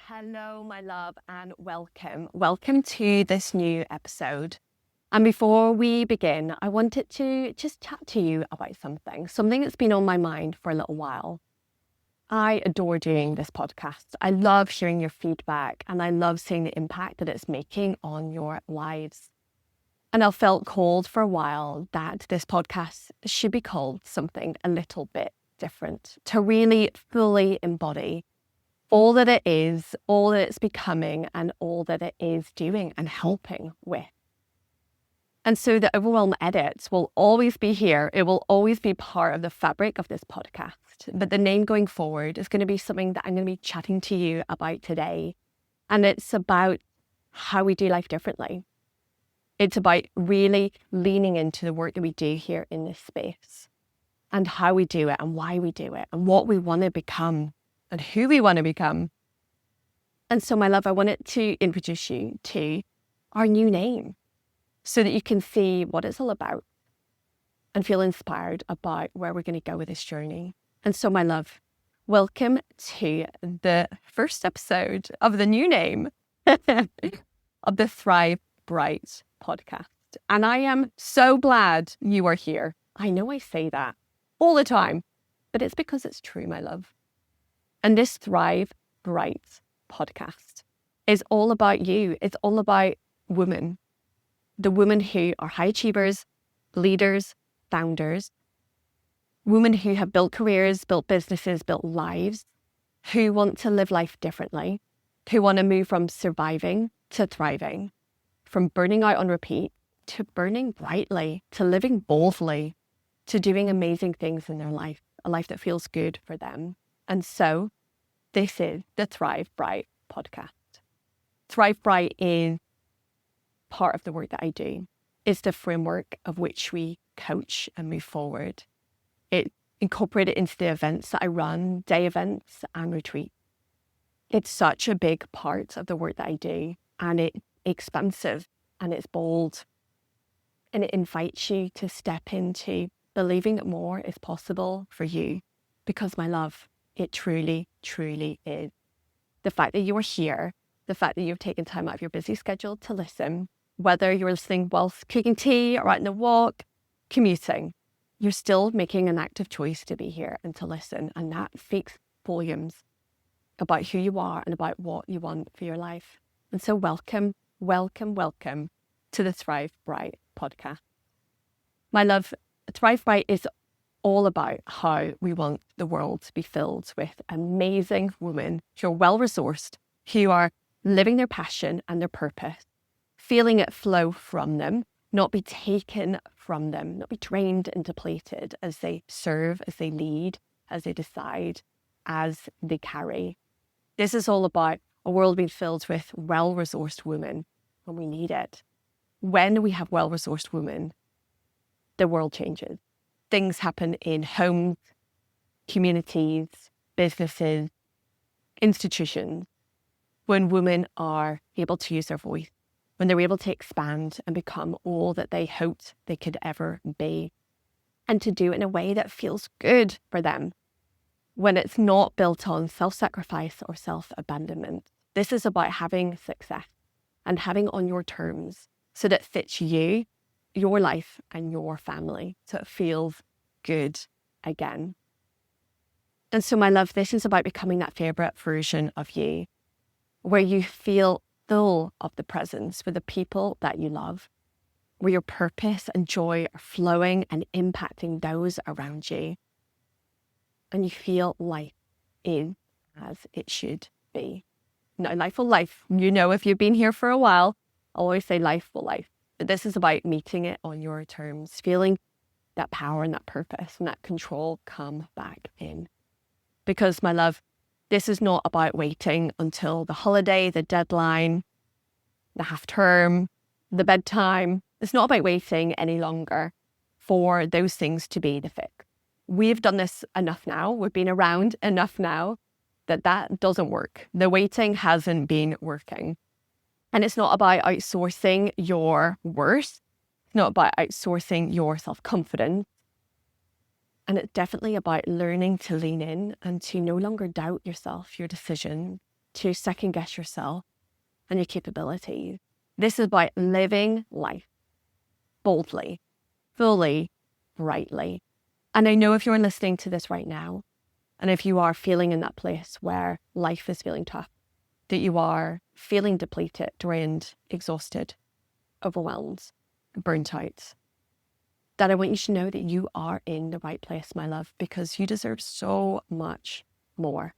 Hello, my love, and welcome. Welcome to this new episode. And before we begin, I wanted to just chat to you about something that's been on my mind for a little while. I adore doing this podcast. I love hearing your feedback and I love seeing the impact that it's making on your lives. And I felt called for a while that this podcast should be called something a little bit different, to really fully embody all that it is, all that it's becoming, and all that it is doing and helping with. And so the overwhelm edits will always be here. It will always be part of the fabric of this podcast. But the name going forward is going to be something that I'm going to be chatting to you about today. And it's about how we do life differently. It's about really leaning into the work that we do here in this space and how we do it and why we do it and what we want to become and who we want to become. And so, my love, I wanted to introduce you to our new name so that you can see what it's all about and feel inspired about where we're going to go with this journey. And so, my love, welcome to the first episode of the new name of the Thrive Bright podcast. And I am so glad you are here. I know I say that all the time, but it's because it's true, my love. And this Thrive Bright podcast is all about you. It's all about women, the women who are high achievers, leaders, founders, women who have built careers, built businesses, built lives, who want to live life differently, who want to move from surviving to thriving, from burning out on repeat to burning brightly, to living boldly, to doing amazing things in their life, a life that feels good for them. And so this is the Thrive Bright podcast. Thrive Bright is part of the work that I do. It's the framework of which we coach and move forward. It's incorporated into the events that I run, day events and retreats. It's such a big part of the work that I do, and it's expansive and it's bold, and it invites you to step into believing that more is possible for you, because, my love, it truly, truly is. The fact that you are here, the fact that you've taken time out of your busy schedule to listen, whether you're listening whilst cooking tea or out on a walk, commuting, you're still making an active choice to be here and to listen. And that speaks volumes about who you are and about what you want for your life. And so welcome, welcome, welcome to the Thrive Bright podcast. My love, Thrive Bright is all about how we want the world to be filled with amazing women who are well-resourced, who are living their passion and their purpose, feeling it flow from them, not be taken from them, not be drained and depleted as they serve, as they lead, as they decide, as they carry. This is all about a world being filled with well-resourced women when we need it. When we have well-resourced women, the world changes. Things happen in homes, communities, businesses, institutions, when women are able to use their voice, when they're able to expand and become all that they hoped they could ever be, and to do it in a way that feels good for them, when it's not built on self-sacrifice or self-abandonment. This is about having success and having on your terms so that it fits you, your life and your family, so it feels good again. And so, my love, this is about becoming that favorite version of you, where you feel full of the presence for the people that you love, where your purpose and joy are flowing and impacting those around you, and you feel life is as it should be. Now, life will life. You know, if you've been here for a while, I always say life will life. But this is about meeting it on your terms, feeling that power and that purpose and that control come back in. Because, my love, this is not about waiting until the holiday, the deadline, the half term, the bedtime. It's not about waiting any longer for those things to be the fix. We've done this enough now. We've been around enough now that doesn't work. The waiting hasn't been working. And it's not about outsourcing your worth. It's not about outsourcing your self-confidence. And it's definitely about learning to lean in and to no longer doubt yourself, your decision, to second guess yourself and your capabilities. This is about living life boldly, fully, brightly. And I know if you're listening to this right now, and if you are feeling in that place where life is feeling tough, that you are feeling depleted, drained, exhausted, overwhelmed, burnt out, that I want you to know that you are in the right place, my love, because you deserve so much more.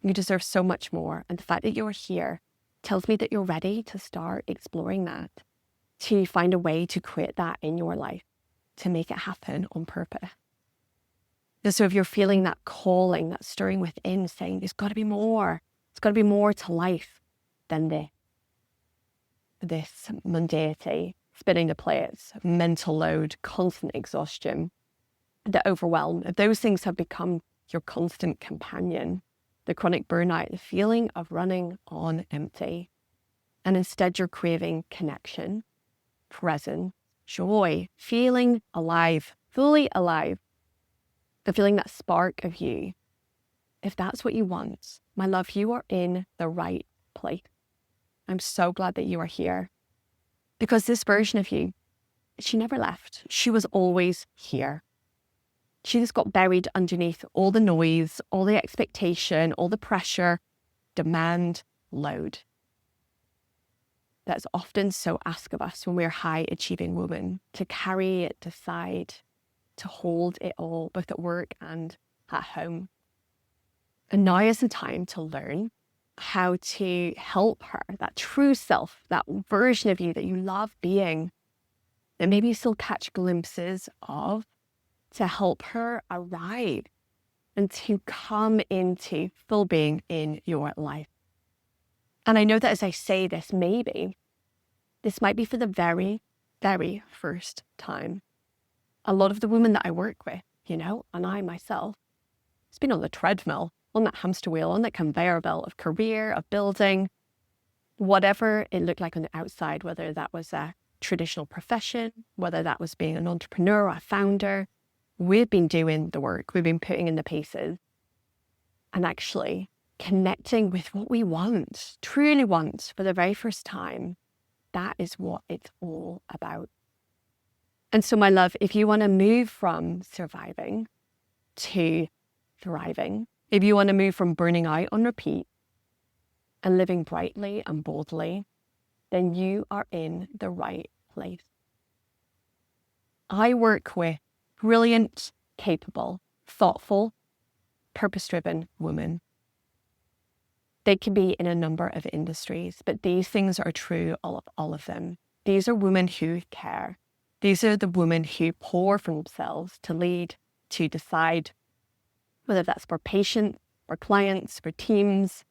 You deserve so much more. And the fact that you're here tells me that you're ready to start exploring that, to find a way to create that in your life, to make it happen on purpose. And so if you're feeling that calling, that stirring within, saying there's got to be more, there's got to be more to life than this mundanity, spinning the plates, mental load, constant exhaustion, the overwhelm. If those things have become your constant companion, the chronic burnout, the feeling of running on empty, and instead you're craving connection, presence, joy, feeling alive, fully alive, the feeling that spark of you. If that's what you want, my love, you are in the right place. I'm so glad that you are here, because this version of you, she never left. She was always here. She just got buried underneath all the noise, all the expectation, all the pressure, demand, load. That's often so asked of us when we're high achieving women, to carry it, decide, to hold it all, both at work and at home. And now is the time to learn how to help her, that true self, that version of you that you love being, that maybe you still catch glimpses of, to help her arrive and to come into full being in your life. And I know that as I say this, maybe this might be for the very, very first time. A lot of the women that I work with, and I myself, it's been on the treadmill, on that hamster wheel, on that conveyor belt of career, of building, whatever it looked like on the outside, whether that was a traditional profession, whether that was being an entrepreneur or a founder. We've been doing the work, we've been putting in the pieces, and actually connecting with what we want, truly want for the very first time. That is what it's all about. And so, my love, if you want to move from surviving to thriving, if you want to move from burning out on repeat and living brightly and boldly, then you are in the right place. I work with brilliant, capable, thoughtful, purpose-driven women. They can be in a number of industries, but these things are true of all of them. These are women who care. These are the women who pour from themselves to lead, to decide, whether that's for patients, for clients, for teams,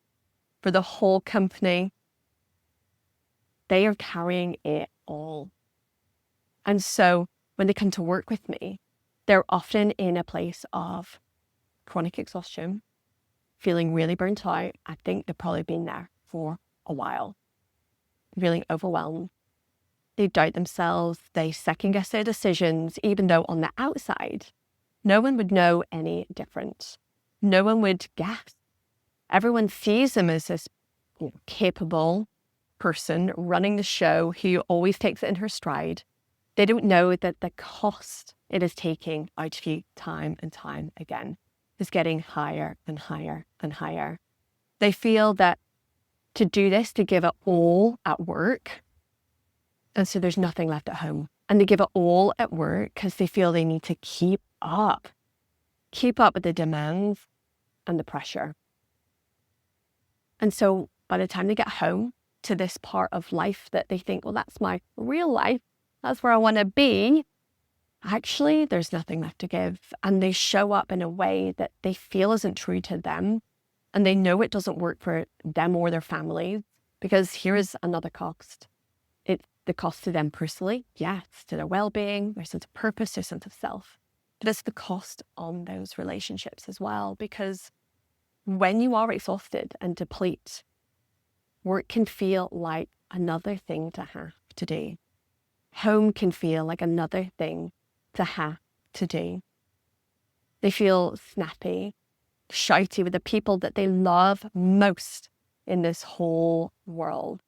for the whole company. They are carrying it all. And so when they come to work with me, they're often in a place of chronic exhaustion, feeling really burnt out. I think they've probably been there for a while, feeling overwhelmed. They doubt themselves, they second guess their decisions, even though on the outside, no one would know any different. No one would guess. Everyone sees them as this capable person running the show who always takes it in her stride. They don't know that the cost it is taking out of you time and time again is getting higher and higher and higher. They feel that to do this, to give it all at work, and so there's nothing left at home. And they give it all at work because they feel they need to keep up with the demands and the pressure. And so by the time they get home to this part of life that they think, well, that's my real life, that's where I want to be, actually, there's nothing left to give. And they show up in a way that they feel isn't true to them. And they know it doesn't work for them or their families, because here is another cost. It's the cost to them personally, yes, to their well-being, their sense of purpose, their sense of self. But it's the cost on those relationships as well, because when you are exhausted and deplete, work can feel like another thing to have to do. Home can feel like another thing to have to do. They feel snappy, shouty with the people that they love most in this whole world.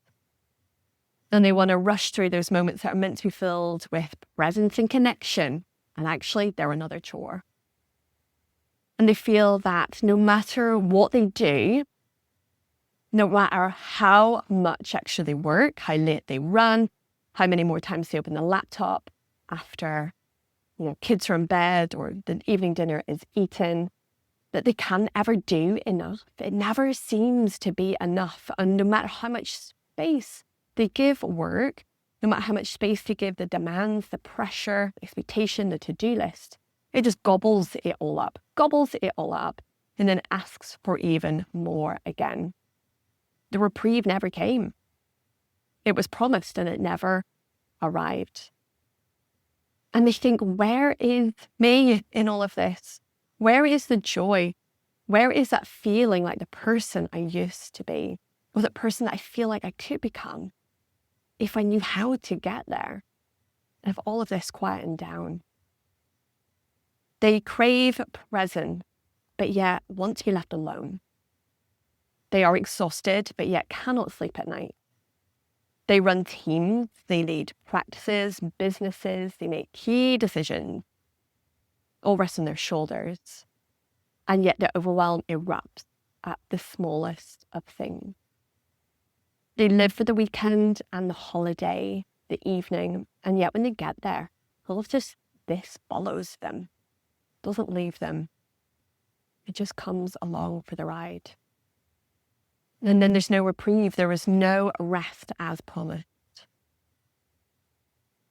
And they want to rush through those moments that are meant to be filled with presence and connection. And actually, they're another chore. And they feel that no matter what they do, no matter how much extra they work, how late they run, how many more times they open the laptop after, kids are in bed or the evening dinner is eaten, that they can't ever do enough. It never seems to be enough. And no matter how much space they give work, no matter how much space they give the demands, the pressure, the expectation, the to-do list, it just gobbles it all up, and then asks for even more again. The reprieve never came. It was promised and it never arrived. And they think, where is me in all of this? Where is the joy? Where is that feeling like the person I used to be, or the person that I feel like I could become if I knew how to get there? And if all of this quietened down. They crave presence, but yet want to be left alone. They are exhausted, but yet cannot sleep at night. They run teams, they lead practices, businesses, they make key decisions, all rest on their shoulders. And yet the overwhelm erupts at the smallest of things. They live for the weekend and the holiday, the evening, and yet when they get there, all of this follows them, doesn't leave them. It just comes along for the ride. And then there's no reprieve. There is no rest as promised.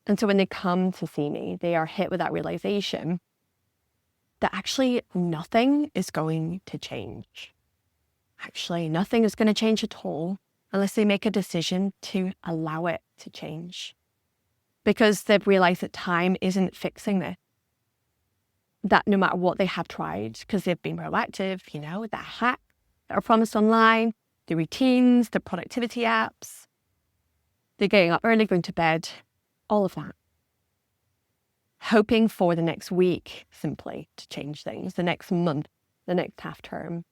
And so when they come to see me, they are hit with that realization that actually nothing is going to change. Actually, nothing is going to change at all unless they make a decision to allow it to change. Because they've realized that time isn't fixing this. That no matter what they have tried, because they've been proactive, the hacks that are promised online, the routines, the productivity apps, they're getting up early, going to bed, all of that. Hoping for the next week simply to change things, the next month, the next half term,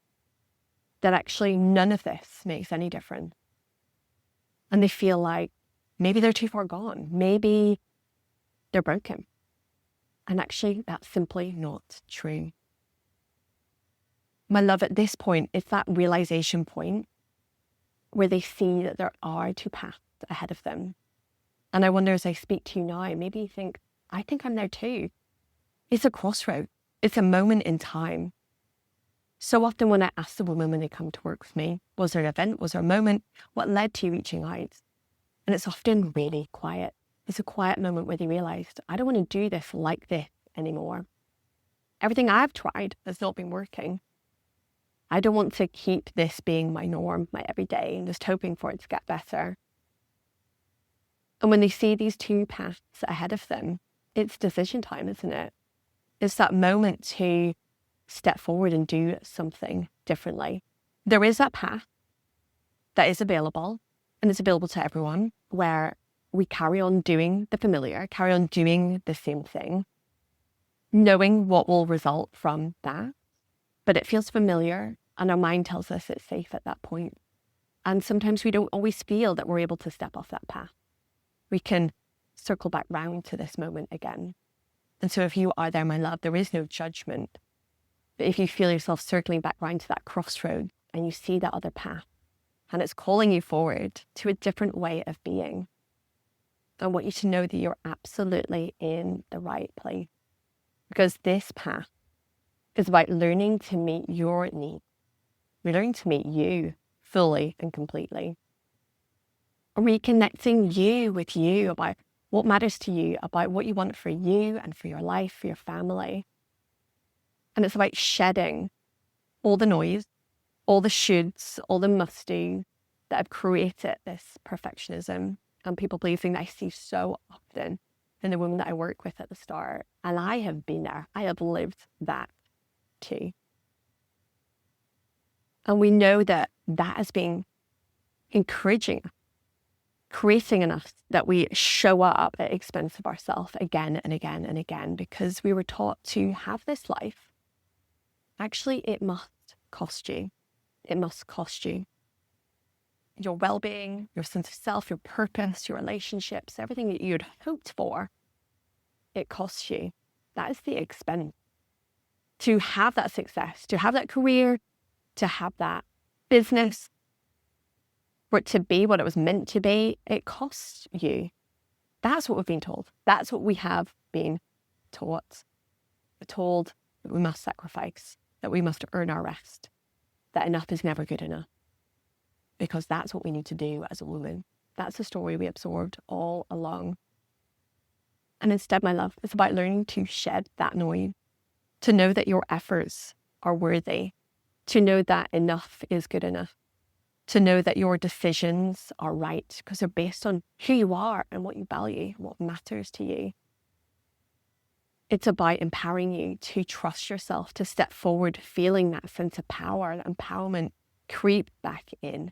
that actually none of this makes any difference. And they feel like maybe they're too far gone, maybe they're broken. And actually that's simply not true. My love, at this point, it's that realization point where they see that there are two paths ahead of them. And I wonder, as I speak to you now, maybe you think, I think I'm there too. It's a crossroad. It's a moment in time. So often when I ask the women when they come to work with me, was there an event? Was there a moment? What led to you reaching out? And it's often really quiet. It's a quiet moment where they realized, I don't want to do this like this anymore. Everything I've tried has not been working. I don't want to keep this being my norm, my everyday, and just hoping for it to get better. And when they see these two paths ahead of them, it's decision time, isn't it? It's that moment to step forward and do something differently. There is that path that is available, and it's available to everyone, where we carry on doing the familiar, carry on doing the same thing, knowing what will result from that. But it feels familiar, and our mind tells us it's safe at that point. And sometimes we don't always feel that we're able to step off that path. We can circle back round to this moment again. And so if you are there, my love, there is no judgment. But if you feel yourself circling back round to that crossroad and you see that other path, and it's calling you forward to a different way of being, I want you to know that you're absolutely in the right place. Because this path is about learning to meet your needs. We're learning to meet you fully and completely. Reconnecting you with you about what matters to you, about what you want for you and for your life, for your family. And it's about shedding all the noise, all the shoulds, all the must-dos that have created this perfectionism and people pleasing that I see so often in the women that I work with at the start. And I have been there. I have lived that too. And we know that that has been encouraging, creating in us that we show up at expense of ourselves again and again and again, because we were taught to have this life. Actually, it must cost you. It must cost you. your well-being, your sense of self, your purpose, your relationships, everything that you'd hoped for, it costs you. That is the expense. To have that success, to have that career, to have that business, for it to be what it was meant to be, it costs you. That's what we've been told. That's what we have been taught. We're told that we must sacrifice, that we must earn our rest, that enough is never good enough. Because that's what we need to do as a woman. That's the story we absorbed all along. And instead, my love, it's about learning to shed that noise, to know that your efforts are worthy, to know that enough is good enough, to know that your decisions are right because they're based on who you are and what you value, what matters to you. It's about empowering you to trust yourself, to step forward, feeling that sense of power, that empowerment creep back in,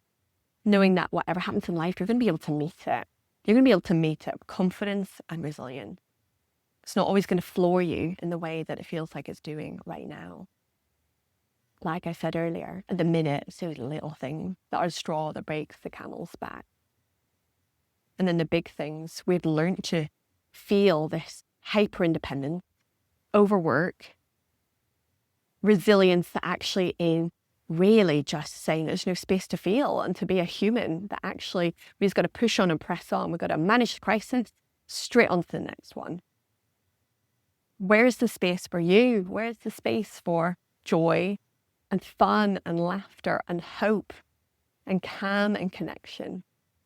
knowing that whatever happens in life, you're going to be able to meet it. You're going to be able to meet it with confidence and resilience. It's not always going to floor you in the way that it feels like it's doing right now. Like I said earlier, at the minute, it's those little things that are the straw that breaks the camel's back. And then the big things, we've learned to feel this hyper-independence, overwork, resilience that actually is really just saying there's no space to feel and to be a human, that actually we've just got to push on and press on. We've got to manage the crisis, straight on to the next one. Where's the space for you? Where's the space for joy and fun and laughter and hope and calm and connection?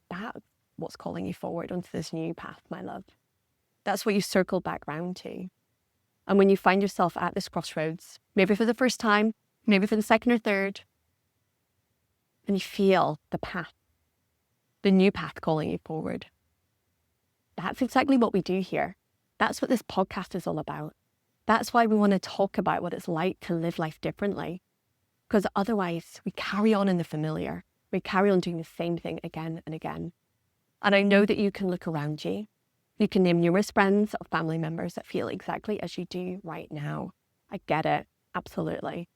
That's what's calling you forward onto this new path, my love. That's what you circle back round to. And when you find yourself at this crossroads, maybe for the first time, maybe for the second or third, and you feel the path, the new path calling you forward, that's exactly what we do here. That's what this podcast is all about. That's why we want to talk about what it's like to live life differently. Because otherwise, we carry on in the familiar. We carry on doing the same thing again and again. And I know that you can look around you. You can name numerous friends or family members that feel exactly as you do right now. I get it. Absolutely.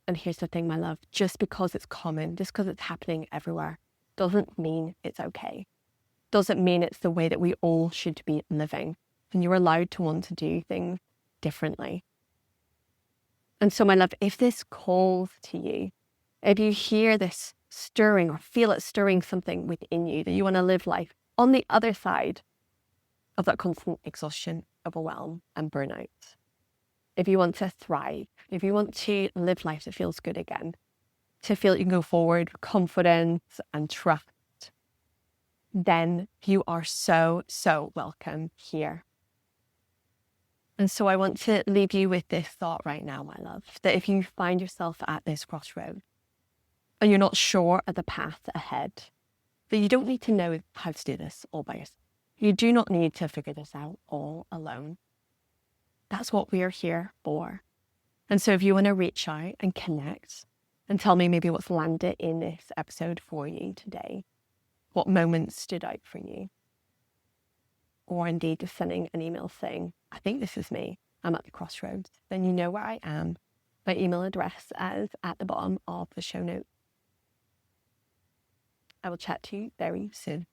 And here's the thing, my love. Just because it's common, just because it's happening everywhere, doesn't mean it's okay. Doesn't mean it's the way that we all should be living. And you're allowed to want to do things differently. And so, my love, if this calls to you, if you hear this stirring or feel it stirring something within you, that you want to live life on the other side of that constant exhaustion, overwhelm, and burnout, if you want to thrive, if you want to live life that feels good again, to feel that you can go forward with confidence and trust, then you are so, so welcome here. And so I want to leave you with this thought right now, my love, that if you find yourself at this crossroad and you're not sure of the path ahead, that you don't need to know how to do this all by yourself. You do not need to figure this out all alone. That's what we're here for. And so if you want to reach out and connect and tell me maybe what's landed in this episode for you today, what moments stood out for you, or indeed just sending an email saying, I think this is me, I'm at the crossroads, then you know where I am. My email address is at the bottom of the show notes. I will chat to you very soon.